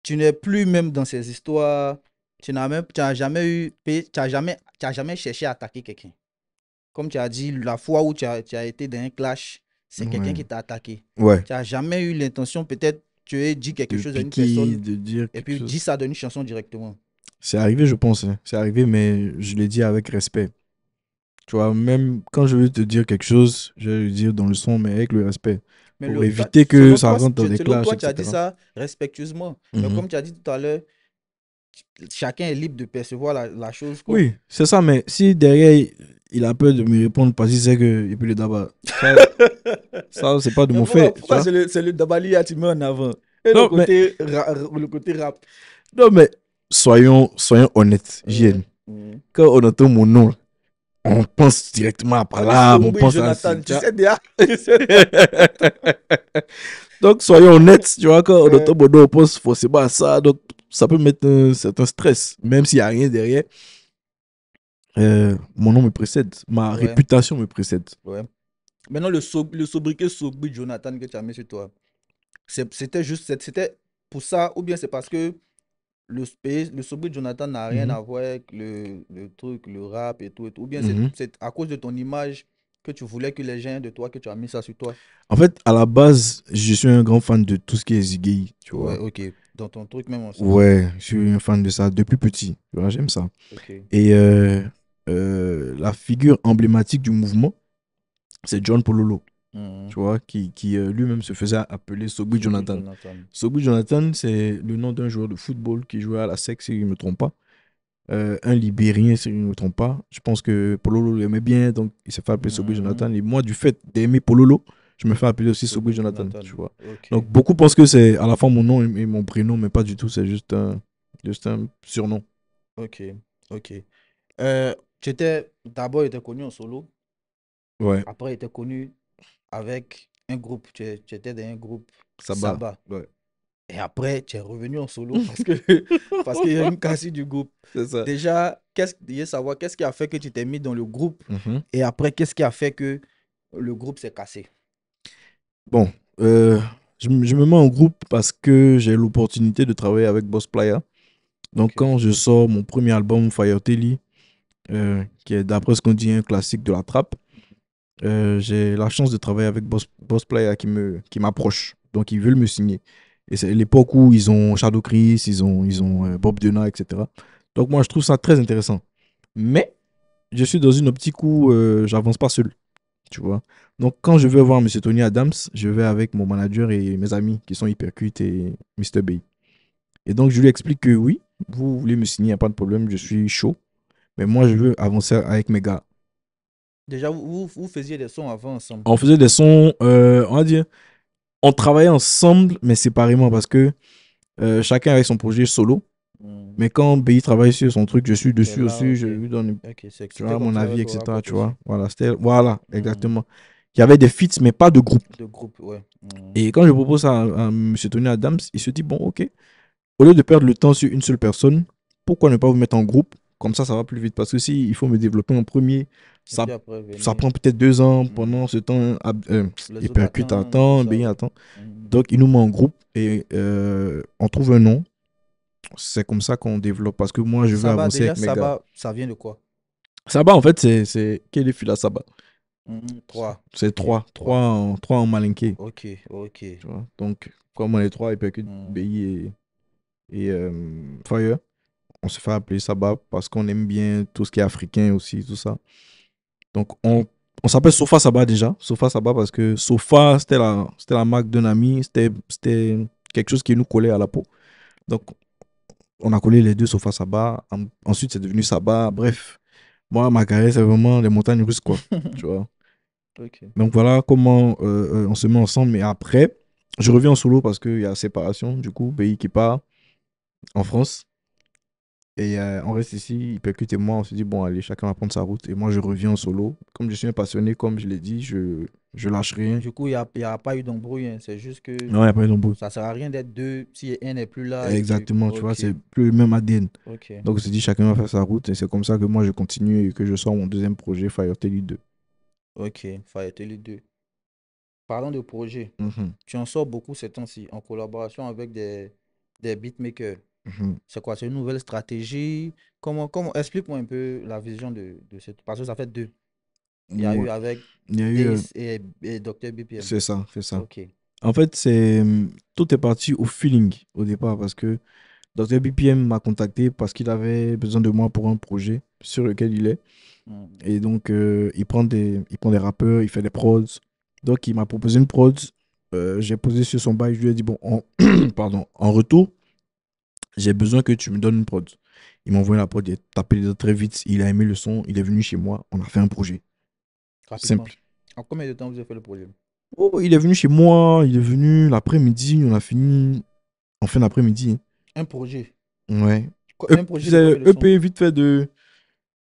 tu n'es plus même dans ces histoires. Tu n'as jamais tu as jamais cherché à attaquer quelqu'un. Comme tu as dit, la fois où tu as été dans un clash, c'est quelqu'un Ouais. qui t'a attaqué. Ouais. Tu n'as jamais eu l'intention, peut-être, tu as dit quelque De chose à une piquer, personne de dire et quelque puis dis chose. ça dans une chanson directement. C'est arrivé, je pense, hein. C'est arrivé, mais je l'ai dit avec respect. Tu vois, même quand je veux te dire quelque chose, je vais le dire dans le son, mais avec le respect. Mais Pour éviter que ça rentre dans des selon clashs, toi, tu as dit etc. ça respectueusement. Mais Mhm. comme tu as dit tout à l'heure, chacun est libre de percevoir la chose Oui, c'est ça, mais si derrière, il a peur de me répondre parce qu'il sait que il peut le d'abord, ça c'est pas de Mais mon fait, tu pourquoi vois. c'est le Dabali tu mets en avant? Et Non, mais, le côté rap. non, mais soyons honnêtes, JN. Mhm. Quand on entend mon nom, on pense directement à On dit Palab, on Songbi pense à... Jonathan, Tu tu vois. sais déjà. Tu sais déjà. Donc, soyons honnêtes, tu vois, quand on Ouais, entend mon nom, on pense forcément à ça. Donc, ça peut mettre un certain stress, même s'il n'y a rien derrière. Mon nom me précède, ma ouais, réputation me précède. ouais. Maintenant, le sobriquet Songbi Jonathan que tu as mis sur toi, c'était juste, c'était pour ça, ou bien c'est parce que le Sobri Jonathan n'a rien Mhm. à voir avec le truc, le rap et tout. Ou bien Mhm. c'est à cause de ton image que tu voulais que les gens aient de toi, que tu as mis ça sur toi. En fait, à la base, je suis un grand fan de tout ce qui est Ziggy, tu Ouais, vois. ok. Dans ton truc même aussi. Ouais, je suis un fan de ça depuis petit, tu vois, j'aime ça. Ok. Et la figure emblématique du mouvement, c'est John Pololo, Mhm. tu vois, qui lui-même se faisait appeler Sogui Sobri Jonathan. Jonathan. Sogui Jonathan, c'est le nom d'un joueur de football qui jouait à la SEC, si je ne me trompe pas. Un Libérien, si je ne me trompe pas. Je pense que Pololo l'aimait bien, donc il s'est fait appeler Sogui Mhm. Jonathan. Et moi, du fait d'aimer Pololo, je me fais appeler aussi Sogui Sobri Jonathan, Jonathan. tu vois. Donc Ok. beaucoup pensent que c'est à la fois mon nom et mon prénom, mais pas du tout, c'est juste un surnom. Ok. Ok. D'abord, tu étais connu en solo. Ouais, Après, tu étais connu avec un groupe. Tu étais dans un groupe ça va. Saba. Ouais. Et après, tu es revenu en solo parce qu'il y a une cassure du groupe. C'est ça. Déjà, je veux savoir qu'est-ce qui a fait que tu t'es mis dans le groupe Mhm. et après, qu'est-ce qui a fait que le groupe s'est cassé? Bon, je me mets en groupe parce que j'ai l'opportunité de travailler avec Boss Playa. Donc, Ok. quand je sors mon premier album, Fire Telly, qui est d'après ce qu'on dit un classique de la trappe, j'ai la chance de travailler avec Boss Playa qui m'approche. Donc, ils veulent me signer. Et c'est l'époque où ils ont Shadow Chris, ils ont Bob Dylan, etc. Donc, moi, je trouve ça très intéressant. Mais, je suis dans une optique où j'avance pas seul. Tu vois. Donc, quand je vais voir Monsieur Tony Adams, je vais avec mon manager et mes amis qui sont Hypercute et Mr. Bay. Et donc, je lui explique que oui, vous voulez me signer, il n'y a pas de problème, je suis chaud. Mais moi, je veux avancer avec mes gars. Déjà, vous faisiez des sons avant ensemble. On faisait des sons, on va dire, on travaillait ensemble, mais séparément parce que chacun avait son projet solo. Hmm. Mais quand Bay travaille sur son truc, je suis C'est dessus là, aussi, ok. je lui donne, Ok, tu c'était vois, comme mon ça avis, avec Aura etc. Pop Tu vois. aussi. Voilà, Hmm. exactement. Il y avait des feats, mais pas de groupe. De groupe, ouais. Hmm. Et quand je propose ça à Monsieur Tony Adams, il se dit, bon, ok, au lieu de perdre le temps sur une seule personne, pourquoi ne pas vous mettre en groupe? Comme ça va plus vite. Parce que si il faut me développer en premier, Et ça, puis après, ça venir. prend peut-être 2 ans. Hmm. Pendant ce temps, Les il autres percute à attendent, tout temps, ça, Béni ouais. attend. Hmm. Donc, il nous met en groupe et on trouve un nom. C'est comme ça qu'on développe. Parce que moi, je veux Saba, avancer déjà, avec mes gars. Saba, ça vient de quoi? Saba, en fait, c'est quel est Fila Saba? Hmm. Trois. C'est Ok, trois. trois. Trois en malinqué. Ok, ok. Tu vois? Donc, comme on est trois, il percute Hmm. BI et Fire. On se fait appeler Saba parce qu'on aime bien tout ce qui est africain aussi, tout ça. Donc, on s'appelle Sofa Saba déjà. Sofa Saba parce que Sofa, c'était la marque d'un ami. C'était quelque chose qui nous collait à la peau. Donc, on a collé les deux Sofa Saba. Ensuite, c'est devenu Saba. Bref, moi, ma carrière, c'est vraiment les montagnes russes, quoi. Tu vois. Ok. Donc, voilà comment on se met ensemble. Mais après, je reviens en solo parce qu'il y a séparation. Du coup, pays qui part en France. Et on reste ici, Hypercute et moi, on se dit, bon, allez, chacun va prendre sa route. Et moi, je reviens en solo. Comme je suis un passionné, comme je l'ai dit, je lâche rien. Du coup, il y a pas eu d'embrouille, hein. C'est juste que Non, il n'y a pas eu d'embrouille. ça sert à rien d'être deux si un n'est plus là et tu. Exactement, tu vois, Ok, c'est plus le même ADN. ok, Donc, on se dit, chacun va faire sa route. Et c'est comme ça que moi, je continue et que je sors mon deuxième projet, Fire Tele 2. ok. Fallait être les deux. Parlons de projet. Mhm, Tu en sors beaucoup ces temps-ci en collaboration avec des beatmakers. mhm. C'est quoi? C'est une nouvelle stratégie? Explique-moi un peu la vision de cette. Parce que ça fait deux. Il y a Ouais. eu avec Il y a eu, Dace et Dr. BPM. c'est ça, c'est ça. Ok. En fait, tout est parti au feeling au départ parce que Dr. BPM m'a contacté parce qu'il avait besoin de moi pour un projet sur lequel il est. Hmm. Et donc, il prend des rappeurs, il fait des prods. Donc, il m'a proposé une prod. J'ai posé sur son bail. Je lui ai dit, bon, pardon, en retour, j'ai besoin que tu me donnes une prod. Il m'a envoyé la prod, il a tapé les doigts très vite. Il a aimé le son, il est venu chez moi. On a fait un projet. Rapidement. Simple. En combien de temps vous avez fait le projet? Oh, il est venu chez moi, il est venu l'après-midi. On a fini en fin d'après-midi. Un projet. Ouais. Un projet de C'est combien de sons? EP vite fait de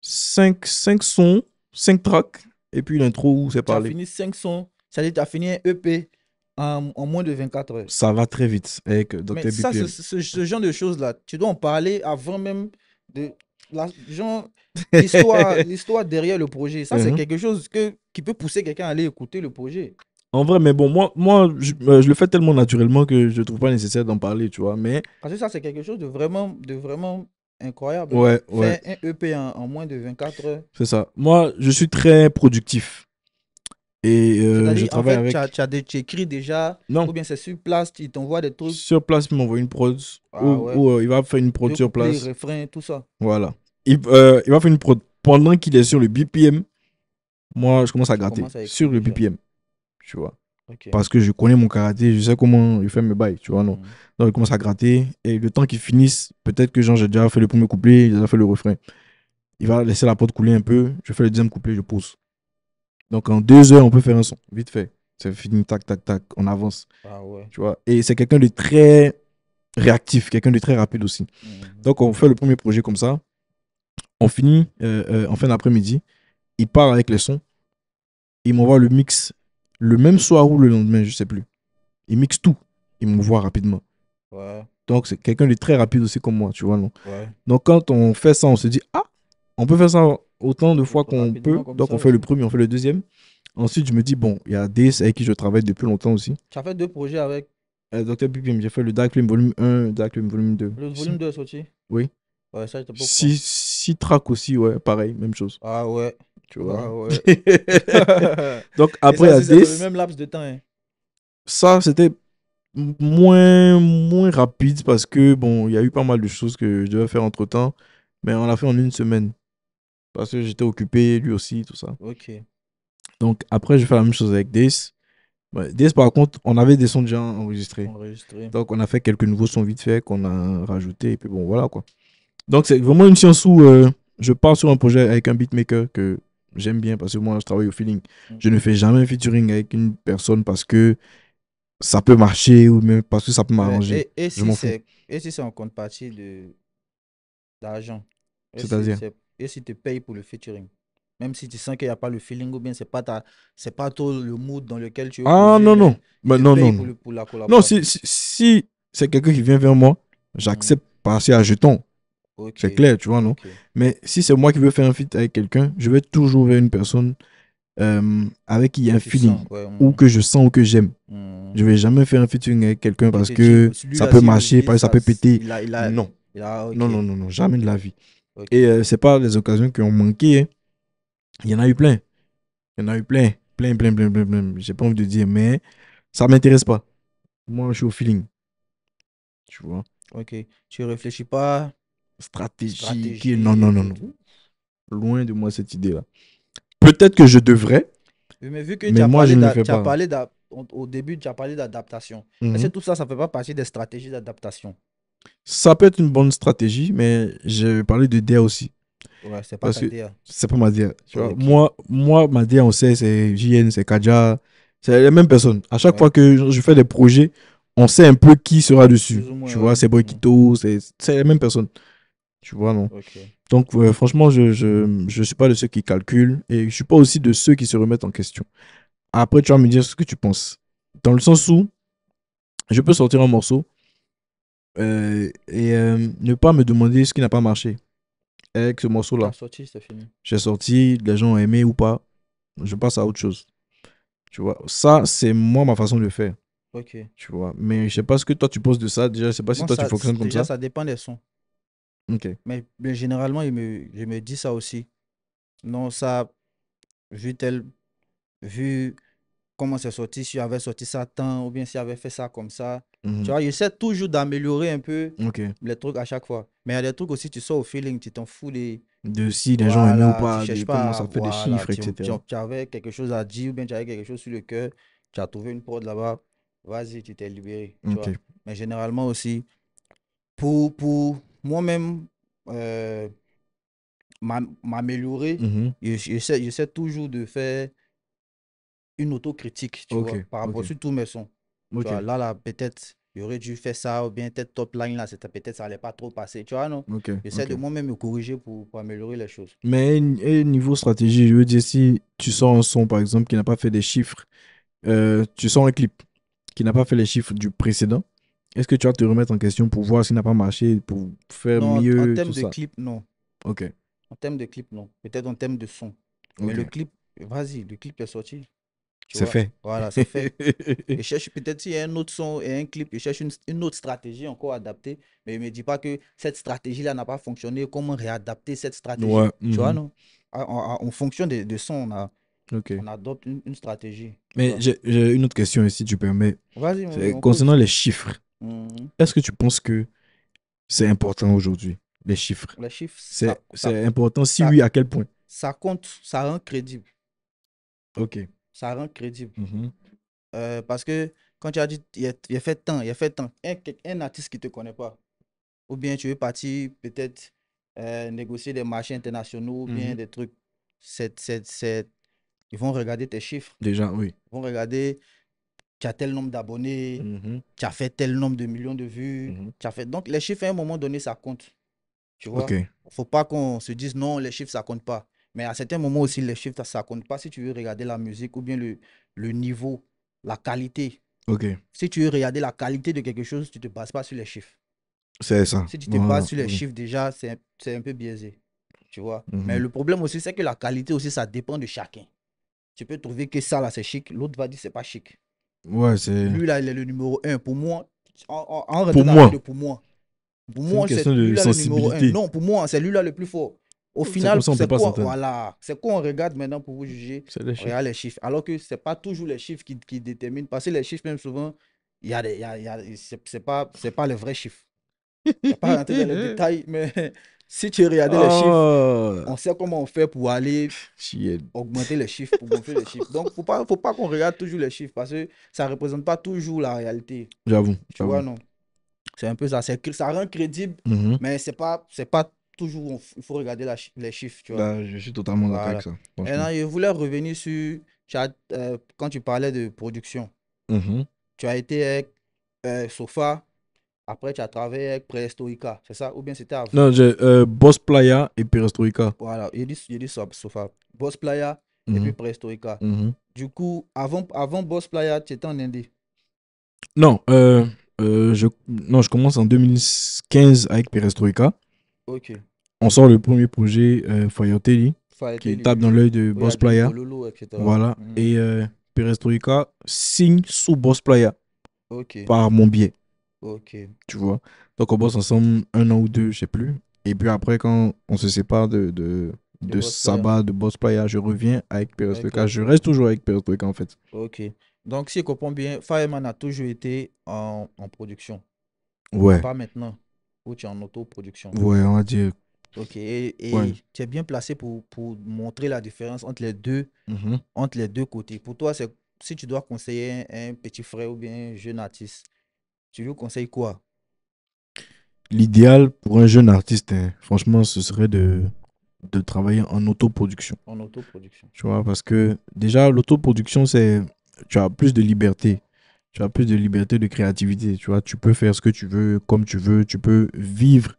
cinq sons, 5 tracks. Et puis l'intro où c'est Tu as parlé. fini 5 sons. C'est-à-dire que tu as fini un EP en moins de 24 heures. Ça va très vite avec Mais Dr. ça, BPM. ce genre de choses-là, tu dois en parler avant même de genre, l'histoire derrière le projet. Ça, c'est Mhm. quelque chose qui peut pousser quelqu'un à aller écouter le projet. En vrai, mais bon, je le fais tellement naturellement que je trouve pas nécessaire d'en parler, tu vois. Mais Parce que ça, c'est quelque chose de vraiment incroyable, hein. ouais, ouais, Faire un EP en moins de 24 heures. c'est ça. Moi, je suis très productif et je C'est-à-dire, en travaille fait, avec. tu écris déjà, Non, ou bien c'est sur place, ils t'envoient des trucs. sur place, il m'envoie une prod Ah ouais, il va faire une prod deux sur couplets, place. refrain, tout ça. Voilà. Il va faire une prod pendant qu'il est sur le BPM. Moi, je commence à Tu gratter commences à sur écrire le déjà. BPM, tu vois. Ok. Parce que je connais mon karaté, je sais comment il fait mes bails, tu vois, non. Mhm. Donc, il commence à gratter et le temps qu'il finisse, peut-être que genre, j'ai déjà fait le premier couplet, il a déjà fait le refrain. Il va laisser la prod couler un peu, je fais le deuxième couplet, je pose. Donc, en 2 heures, on peut faire un son, vite fait. C'est fini, tac, tac, tac, on avance, Ah ouais. tu vois. Et c'est quelqu'un de très réactif, quelqu'un de très rapide aussi. Mhm. Donc, on fait le premier projet comme ça. On finit en fin d'après-midi. Il part avec les sons. Il m'envoie le mix le même soir ou le lendemain, je sais plus. Il mixe tout. Il m'envoie rapidement. Ouais, Donc, c'est quelqu'un de très rapide aussi comme moi, tu vois, non? ouais. Donc, quand on fait ça, on se dit, ah, on peut faire ça autant de fois qu'on peut. Rapidement comme Donc, ça on fait le aussi. premier, on fait le deuxième. Ensuite, je me dis, bon, il y a DS avec qui je travaille depuis longtemps aussi. Tu as fait deux projets avec Dr. BPM, j'ai fait le Dark Flame Volume 1, Dark Flame Volume 2. le volume 2 est sorti. Oui. Ouais, ça, j'étais pas au courant. Six tracks aussi, ouais, pareil, même chose. Ah ouais. Tu vois. Ah ouais. Donc, Et après, ça il y a aussi, c'est dans le DS. même laps de temps, hein. Ça, c'était moins rapide parce que, bon, il y a eu pas mal de choses que je devais faire entre temps. Mais on l'a fait en une semaine. Parce que j'étais occupé, lui aussi, tout ça. Ok. Donc, après, je fais la même chose avec DS. Ouais, DS, par contre, on avait des sons déjà enregistrés. Enregistré. Donc, on a fait quelques nouveaux sons vite fait qu'on a rajoutés. Et puis, bon, voilà, quoi. Donc, c'est vraiment une science où je pars sur un projet avec un beatmaker que j'aime bien parce que moi, je travaille au feeling. Je ne Ok. fais jamais un featuring avec une personne parce que ça peut marcher ou même parce que ça peut Ouais. m'arranger. Je m'en fous. Et si c'est en contrepartie d'argent? C'est-à-dire. Et si tu payes pour le featuring? Même si tu sens qu'il n'y a pas le feeling ou bien c'est pas trop le mood dans lequel tu veux Ah poser, non, non. mais il Bah, te non, paye non, non. pour la Non, collaboration. si c'est quelqu'un qui vient vers moi, Mhm. j'accepte passer à jeton. Ok. C'est clair, tu vois, non? Ok. Mais si c'est moi qui veux faire un feat avec quelqu'un, je vais toujours vers une personne avec qui il y a Que un tu feeling. sens, ouais. Ou que je sens ou que j'aime. Mhm. Je vais jamais faire un featuring avec quelqu'un Tu parce te dis, que ça celui-là, peut s'il le marcher, dit, parce que ça peut péter. Non. ok. Non, non, non, non, jamais de la vie. Ok. Et c'est pas les occasions qui ont manqué, hein. Il y en a eu plein. Il y en a eu plein. Plein, plein, plein, plein, plein. J'ai pas envie de dire, mais ça m'intéresse pas. Moi, je suis au feeling. Tu vois. Ok. Tu réfléchis pas Stratégie qui est. Non, stratégie non, et non, tout. non. Loin de moi cette idée-là. Peut-être que je devrais, Oui, mais vu que mais moi, je ne le fais pas. au début, tu as parlé d'adaptation. Est-ce Mhm. que tout ça, ça fait pas partie des stratégies d'adaptation? Ça peut être une bonne stratégie, mais j'ai parlé de DA aussi. Ouais, c'est pas Parce ta que DA. c'est pas ma DA. Tu vois. Ok. Ma DA, on sait, c'est JN, c'est Kaja. C'est les mêmes personnes. À chaque Ouais. fois que je fais des projets, on sait un peu qui sera dessus. Plus ou moins, Tu vois, ouais. c'est Boykito, c'est les mêmes personnes. Tu vois, non? Ok. Donc, franchement, je suis pas de ceux qui calculent et je suis pas aussi de ceux qui se remettent en question. Après, tu vas me dire ce que tu penses. Dans le sens où je peux sortir un morceau et ne pas me demander ce qui n'a pas marché avec ce T'as morceau-là. sorti, c'est fini. J'ai sorti, les gens ont aimé ou pas, je passe à autre chose. Tu vois, ça, c'est moi ma façon de faire. Ok. Tu vois, mais je sais pas ce que toi tu penses de ça. Déjà, je sais pas si Bon, toi tu fonctionnes comme déjà, ça. ça dépend des sons. Ok. Mais généralement, je me dis ça aussi. Non, ça, vu tel, vu comment c'est sorti, si j'avais sorti ça tant, ou bien si j'avais fait ça comme ça. Tu Mhm. vois, j'essaie toujours d'améliorer un peu Ok. les trucs à chaque fois. Mais il y a des trucs aussi, tu sors au feeling, tu t'en fous des. De si les gens aimaient ou Voilà, tu pas, de cherches comment pas, ça fait des voilà, chiffres, etc. tu avais quelque chose à dire, ou bien tu avais quelque chose sur le cœur, tu as trouvé une prod là-bas, vas-y, tu t'es libéré, tu Ok. vois. Mais généralement aussi, pour moi-même, euh, m'améliorer, Mhm. j'essaie toujours de faire une autocritique, tu Ok. vois, par rapport Ok. sur tous mes sons. Tu Ok. vois, là, peut-être, j'aurais dû faire ça, ou bien peut-être top line, là, peut-être ça allait pas trop passer, tu vois, non? Ok. J'essaie Ok. de moi-même me corriger pour améliorer les choses. Mais niveau stratégie, je veux dire, si tu sors un son, par exemple, qui n'a pas fait des chiffres, tu sors un clip qui n'a pas fait les chiffres du précédent, est-ce que tu vas te remettre en question pour voir s'il n'a pas marché, pour faire Non, en mieux, tout termes de ça? clip, non. Ok. En termes de clip, non. Peut-être en termes de son. Mais Ok. le clip, vas-y, le clip est sorti. Tu C'est vois? fait. Voilà, c'est fait. Je cherche peut-être s'il y a un autre son et un clip, je cherche une autre stratégie encore adaptée, mais il ne me dit pas que cette stratégie-là n'a pas fonctionné, comment réadapter cette stratégie. Ouais. Tu vois, non? En fonction des sons, Ok. on adopte une stratégie. Tu Mais vois? j'ai une autre question, si tu permets. Vas-y, C'est on concernant pose. les chiffres. Mhm. Est-ce que tu penses que c'est important aujourd'hui, les chiffres? Les chiffres, C'est important. Si ça, oui, à quel point? ça compte, ça rend crédible. Ok. Ça rend crédible. Mhm. Parce que quand tu as dit, il a fait tant, il a fait tant, un artiste qui ne te connaît pas, ou bien tu veux partir peut-être négocier des marchés internationaux, ou bien Mhm. des trucs, ils vont regarder tes chiffres, Déjà, oui. ils vont regarder, tu as tel nombre d'abonnés, Mhm. tu as fait tel nombre de millions de vues, Mhm. tu as fait... Donc les chiffres, à un moment donné, ça compte, tu Ok. vois. Faut pas qu'on se dise non, les chiffres, ça compte pas. Mais à certains moments aussi, les chiffres, ça compte pas si tu veux regarder la musique ou bien le niveau, la qualité. Ok. Si tu veux regarder la qualité de quelque chose, tu ne te bases pas sur les chiffres. C'est ça. Si tu te bases Voilà. sur les Oui. chiffres, déjà, c'est un peu biaisé. Tu vois. Mais Mhm. le problème aussi, c'est que la qualité aussi, ça dépend de chacun. Tu peux trouver que ça, là, c'est chic. L'autre va dire, c'est pas chic. Ouais, c'est. Lui, là, il est le numéro un. Pour moi, en rentrant Pour dans l'affaire de moi, pour moi. Pour c'est une moi, question c'est de lui, là, le numéro un. sensibilité. Non, pour moi, c'est lui, là, le plus fort. Au C'est comme final, ça, on peut c'est pas quoi? s'entendre. Voilà. C'est quoi on regarde maintenant pour vous juger? C'est les On chiffres. regarde les chiffres. Alors que c'est pas toujours les chiffres qui déterminent. Parce que les chiffres, même souvent, c'est pas les vrais chiffres. Je ne vais pas rentrer dans les détails, mais si tu regardais les chiffres, Oh, on sait comment on fait pour aller chier. augmenter les chiffres, pour gonfler les chiffres. Donc, faut pas qu'on regarde toujours les chiffres parce que ça ne représente pas toujours la réalité. J'avoue, Tu vois, j'avoue. non? C'est un peu ça. Ça rend crédible, Mhm. mais c'est pas toujours. Il faut regarder les chiffres, tu vois. Là, je suis totalement d'accord avec Voilà. ça, franchement. Maintenant, je voulais revenir sur quand tu parlais de production. Mhm. Tu as été avec Sofa, après tu as travaillé avec Prehistorica, c'est ça? Ou bien c'était avant? Non, j'ai Boss Playa et Perestroika. Voilà, il dit Sofa. Boss Playa et puis Mhm. Prehistorica. Mhm. Du coup, avant Boss Playa, tu étais en Indie. Non, non, je commence en 2015 avec Perestroika. Ok. On sort le premier projet, Fayoteli, qui Fayeteli, tape dans oui. l'œil de Où il y a Boss du Playa. bololo, etc. Voilà. Mhm. Et Perestroika signe sous Boss Playa Ok. par mon biais, Ok. tu vois. Donc on bosse ensemble un an ou deux, je sais plus. Et puis après, quand on se sépare De de Boss Playa. Saba, de Boss Playa, je reviens avec Avec Perestroika. Je reste Prehistorica. toujours avec Perestroika en fait. Ok. Donc, si je comprends bien, Fireman a toujours été en production. À Ouais, part maintenant, où tu es en autoproduction. ouais, on va dire. Ok. Ouais. Et tu es bien placé pour montrer la différence Mhm. entre les deux côtés. Pour toi, c'est si tu dois conseiller un petit frère ou bien un jeune artiste, tu lui conseilles quoi L'idéal pour un jeune artiste, hein, franchement, ce serait de travailler en autoproduction. en autoproduction? Tu vois, parce que déjà, l'autoproduction, c'est, tu as plus de liberté. Tu as plus de liberté de créativité. Tu vois, tu peux faire ce que tu veux, comme tu veux. Tu peux vivre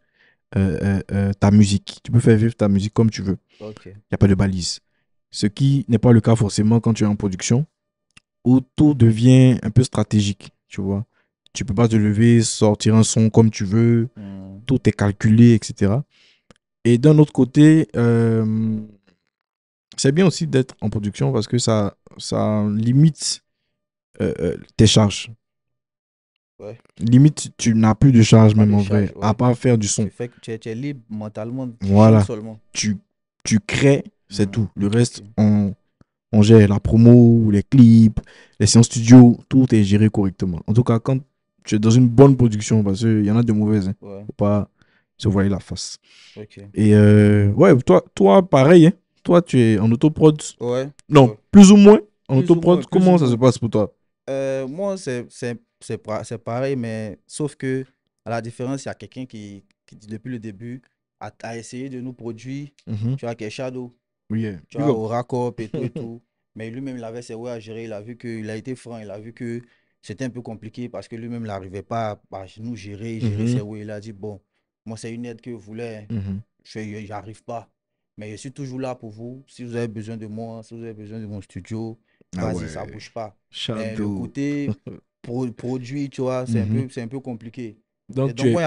ta musique. Tu peux faire vivre ta musique comme tu veux. Ok. Il n'y a pas de balise. Ce qui n'est pas le cas forcément quand tu es en production, où tout devient un peu stratégique. Tu vois, tu peux pas te lever, sortir un son comme tu veux. Hmm. Tout est calculé, etc. Et d'un autre côté, c'est bien aussi d'être en production parce que ça limite tes charges. Ouais. Limite, tu n'as plus de charges Pas même de en vrai, charge, à ouais. part faire du son. Tu fais que tu es libre mentalement, tu chantes Voilà, seulement. tu, tu crées, c'est Hmm. tout. Le Ok. reste, on gère la promo, les clips, les séances studio, tout est géré correctement. En tout cas, quand tu es dans une bonne production, parce qu'il y en a de mauvaises, hein, Ouais. faut pas se voiler la face. Ok. Et ouais, toi, pareil, hein. Toi, tu es en autoprod. Ouais. Non, Ouais. plus ou moins en Plus ou moins, autoprod. plus ou Comment ça se moins. passe pour toi? Moi, c'est pareil, mais sauf que, à la différence, il y a quelqu'un depuis le début, a essayé de nous produire. Mhm. Tu vois, qui est Shadow, Oui, yeah. tu Big vois, up. au raccord et tout et tout. Mais lui-même, il avait ses ouais à gérer. Il a vu qu'il a été franc. Il a vu que c'était un peu compliqué parce que lui-même, il n'arrivait pas à nous gérer ses Mhm. ouais. Il a dit, bon, moi, c'est une aide que vous voulez. Mhm. Je n'arrive pas. Mais je suis toujours là pour vous. Si vous avez besoin de moi, si vous avez besoin de mon studio, Ah vas-y, ça ouais. bouge pas. Mais le Shadow. côté produit, tu vois, Mhm. c'est un peu compliqué. Et Donc, tu donc, es. moi, il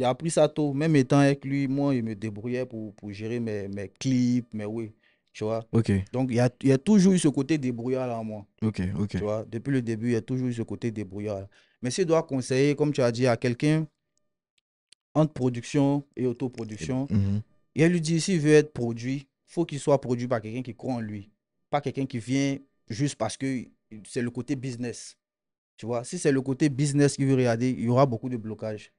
a appris ça tôt. Même étant avec lui, moi, il me débrouillait pour gérer mes clips, mais oui. Tu vois? Ok, Donc, il y a toujours eu ce côté débrouillard là en moi. ok, ok. Tu vois? Depuis le début, il y a toujours eu ce côté débrouillard là. Mais si je dois conseiller, comme tu as dit, à quelqu'un entre production et autoproduction, Mhm. il lui dit, s'il veut être produit, faut qu'il soit produit par quelqu'un qui croit en lui. Pas quelqu'un qui vient juste parce que c'est le côté business. Tu vois, si c'est le côté business qui veut regarder, il y aura beaucoup de blocages.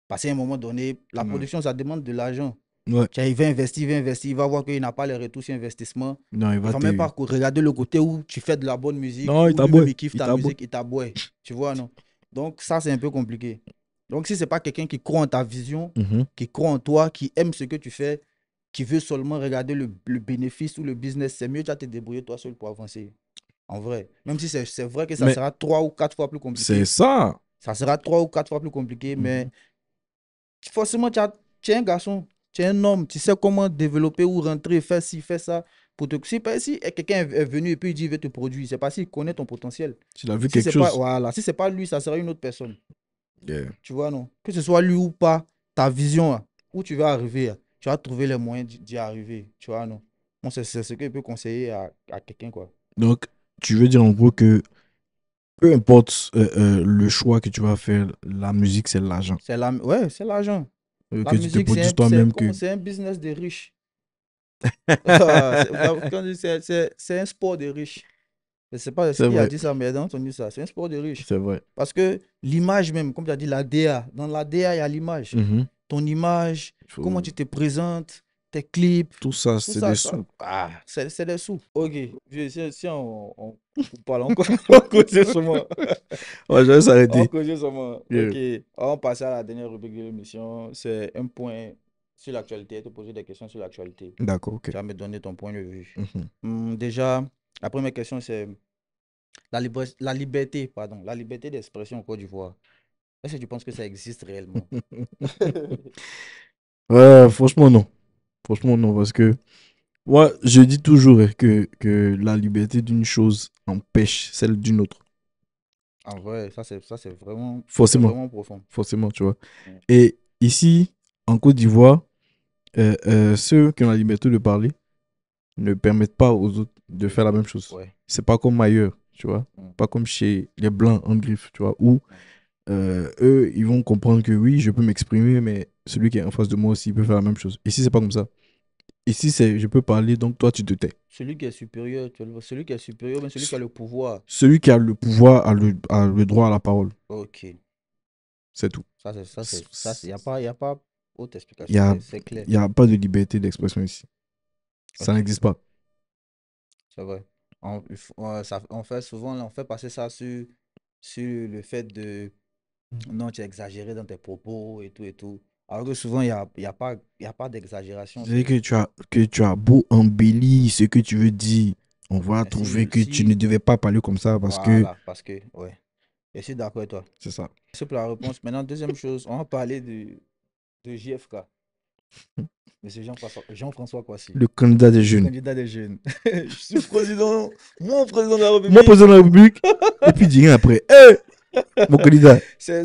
Parce qu'à un moment donné, la Ouais. production, ça demande de l'argent. Ouais. Tu vois, il va investir, il va voir qu'il n'a pas les retours sur investissement. Non, il Il va va te. même pas regarder le côté où tu fais de la bonne musique, Non, il où lui-même t'aboie. il kiffe Il ta t'aboie. musique, il t'aboie. Tu vois, non? Donc, ça, c'est un peu compliqué. Donc, si c'est pas quelqu'un qui croit en ta vision, Mhm. qui croit en toi, qui aime ce que tu fais, qui veut seulement regarder le bénéfice ou le business, c'est mieux de te débrouiller toi seul pour avancer. En vrai. Même si c'est vrai que ça Mais sera 3 ou 4 fois plus c'est compliqué. ça. Ça sera 3 ou 4 fois plus compliqué, mais Mhm. forcément, tu es un garçon, tu es un homme, tu sais comment développer ou rentrer, faire ci, faire ça. Si quelqu'un est venu et puis il dit il veut te produire, c'est parce qu'il connaît ton potentiel. Tu as vu Si quelque c'est pas, chose. voilà, si c'est pas lui, ça sera une autre personne. Yeah. Tu vois, non? Que ce soit lui ou pas, ta vision, hein, où tu vas arriver, hein, tu vas trouver les moyens d'y arriver. Tu vois, non? Bon, c'est ce que je peux conseiller à quelqu'un, quoi. Donc, tu veux dire en gros que peu importe le choix que tu vas faire, la musique, c'est l'argent. Ouais, c'est l'argent. La Que tu te musique, produises toi-même. Que... c'est un business de riches. Quand on dit c'est un sport de riches. Je ne sais pas ce C'est qui a vrai. dit ça, mais j'ai entendu ça. C'est un sport de riches. C'est vrai. Parce que l'image même, comme tu as dit, la DA, dans la DA, il y a l'image. Mhm. Ton image, comment Faut... tu te présentes, tes clips, Tout ça, tout c'est ça, des ça. sous. Ah, c'est des sous. Ok, si on parle encore, on cause sur moi. Ouais, je vais On s'arrêter. cause sur moi. Yeah. Ok, on passe à la dernière rubrique de l'émission. C'est un point sur l'actualité, te poser des questions sur l'actualité. D'accord, ok. Tu vas me donner ton point de vue. Mhm. Déjà, la première question, c'est la liberté, pardon, la liberté d'expression au Côte d'Ivoire. Est-ce que tu penses que ça existe réellement? Ouais, franchement, non. Franchement, non, parce que moi, je dis toujours que la liberté d'une chose empêche celle d'une autre. En vrai, c'est Forcément, vraiment profond. forcément, tu vois. Mm. Et ici, en Côte d'Ivoire, ceux qui ont la liberté de parler ne permettent pas aux autres de faire la même chose. Ouais. C'est pas comme ailleurs, tu vois. Mm. Pas comme chez les Blancs en griffe, tu vois, où eux, ils vont comprendre que oui, je peux m'exprimer, mais celui qui est en face de moi aussi, il peut faire la même chose. Ici, c'est pas comme ça. Ici, c'est je peux parler, donc toi, tu te tais. Celui qui est supérieur, tu vois, celui qui est supérieur, mais celui qui a le pouvoir. Celui qui a le pouvoir a le droit à la parole. Ok. C'est tout. Il y a pas autre Il n'y explication, a, c'est clair. y a pas de liberté d'expression ici. Ça Ok, n'existe pas. c'est vrai. On fait souvent, on fait passer ça sur le fait de non, tu as exagéré dans tes propos et tout et tout. Alors que souvent, il y a pas d'exagération. C'est que tu as beau embellir ce que tu veux dire, on va Mais trouver que tu ne devais pas parler comme ça parce que voilà, parce que, ouais, je suis d'accord avec toi. c'est ça. C'est pour la réponse. Maintenant, deuxième chose, on va parler de JFK, Monsieur Jean-François Kouassi, Le candidat des le jeunes. candidat des jeunes. Je suis président, mon président de la Moi, République. président de la République, et puis dis rien après. Hé, mon candidat. C'est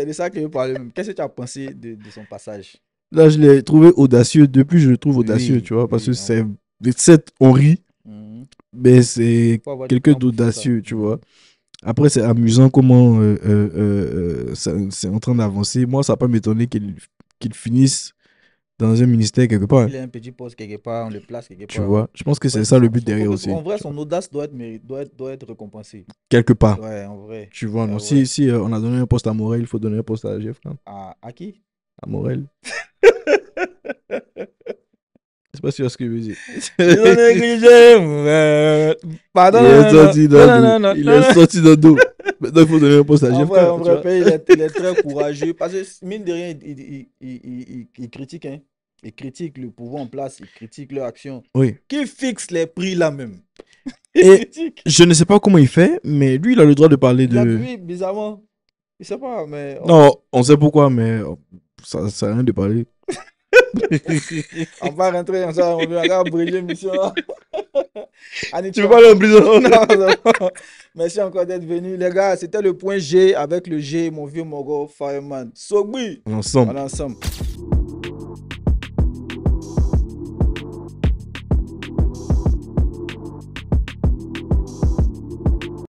de ça que je parlais même. Qu'est-ce que tu as pensé de son passage? Là, je l'ai trouvé audacieux. Depuis, je le trouve audacieux, Oui, tu vois, parce que oui, en c'est. vrai. Certes, on rit, Mhm. mais c'est Faut avoir du quelqu'un temps pour faire ça. d'audacieux, tu vois. Après, c'est amusant comment c'est en train d'avancer. Moi, ça n'a pas m'étonné qu'il finisse dans un ministère quelque part, hein, Il a un petit poste quelque part, on le place quelque tu part. vois. Je pense que Ouais, c'est c'est ça le ça. but derrière aussi. En vrai, Tu vois. son audace doit être récompensée. Quelque part, Ouais, en vrai. tu vois. C'est Non. vrai. Si on a donné un poste à Morel, il faut donner un poste à Jeff, hein. À qui? À Morel. Je sais pas si tu vois ce que je veux dire. Ils ont négligé. Pardon, Il est sorti non, d'un non, dos. non, non, Il non, est non. sorti d'un dos. Maintenant, il faut donner un poste à En JFK, vrai, tu vois. il est très courageux. Parce que, mine de rien, il critique, hein. Il critique le pouvoir en place, il critique leur action. Oui. Qui fixe les prix là même? Il Et critique. je ne sais pas comment il fait, mais lui, il a le droit de parler de. Lui, bizarrement, je sais pas, mais Non, on sait pourquoi, mais ça sert à rien de parler. on va rentrer dans ça, on va abrégé mission. Annie, Tu veux pas aller en prison? non, c'est bon. Merci encore d'être venu. Les gars, c'était le point G avec le G, mon vieux Mogo Fireman. Sogbi, Ensemble. on est ensemble.